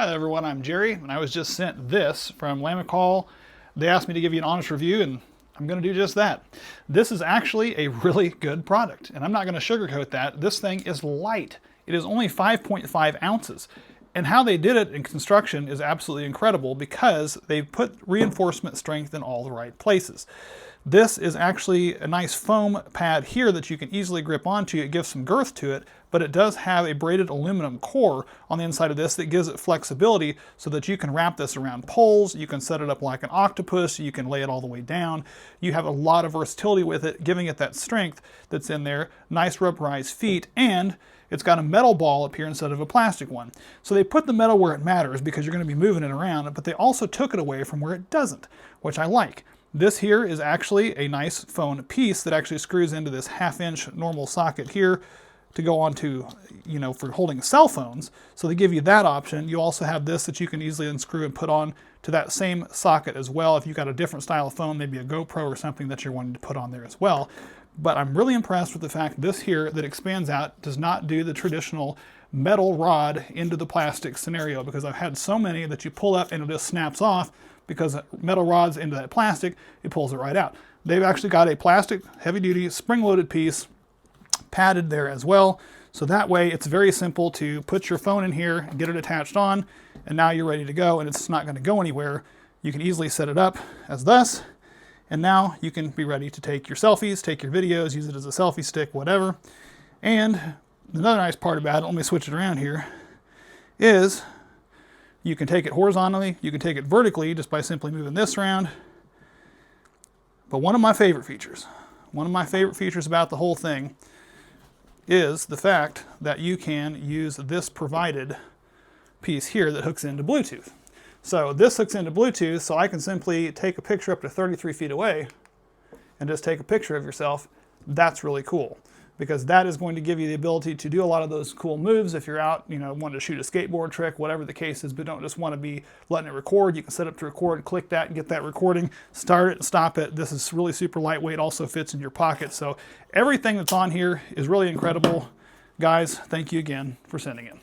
Hi there everyone, I'm Jerry, and I was just sent this from Lamicall. They asked me to give you an honest review, and I'm going to do just that. This is actually a really good product, and I'm not going to sugarcoat that. This thing is light. It is only 5.5 ounces. And how they did it in construction is absolutely incredible because they put reinforcement strength in all the right places. This is actually a nice foam pad here that you can easily grip onto. It gives some girth to it, but it does have a braided aluminum core on the inside of this that gives it flexibility so that you can wrap this around poles, you can set it up like an octopus, you can lay it all the way down. You have a lot of versatility with it, giving it that strength that's in there, nice rubberized feet, and it's got a metal ball up here instead of a plastic one. So they put the metal where it matters because you're going to be moving it around, but they also took it away from where it doesn't, which I like. This here is actually a nice phone piece that actually screws into this 1/2-inch normal socket here to go onto, for holding cell phones. So they give you that option. You also have this that you can easily unscrew and put on to that same socket as well if you've got a different style of phone, maybe a GoPro or something that you're wanting to put on there as well. But I'm really impressed with the fact this here that expands out does not do the traditional metal rod into the plastic scenario, because I've had so many that you pull up and it just snaps off because metal rods into that plastic, it pulls it right out. They've actually got a plastic heavy-duty spring-loaded piece padded there as well. So that way it's very simple to put your phone in here and get it attached on, and now you're ready to go, and it's not going to go anywhere. You can easily set it up as thus, and now you can be ready to take your selfies, take your videos, use it as a selfie stick, whatever. And another nice part about it, let me switch it around here, is you can take it horizontally, you can take it vertically just by simply moving this around. But one of my favorite features about the whole thing is the fact that you can use this provided piece here that hooks into Bluetooth. So this hooks into Bluetooth, so I can simply take a picture up to 33 feet away and just take a picture of yourself. That's really cool, because that is going to give you the ability to do a lot of those cool moves if you're out, wanting to shoot a skateboard trick, whatever the case is, but don't just want to be letting it record. You can set up to record, click that and get that recording, start it and stop it. This is really super lightweight, also fits in your pocket. So everything that's on here is really incredible. Guys, thank you again for sending it.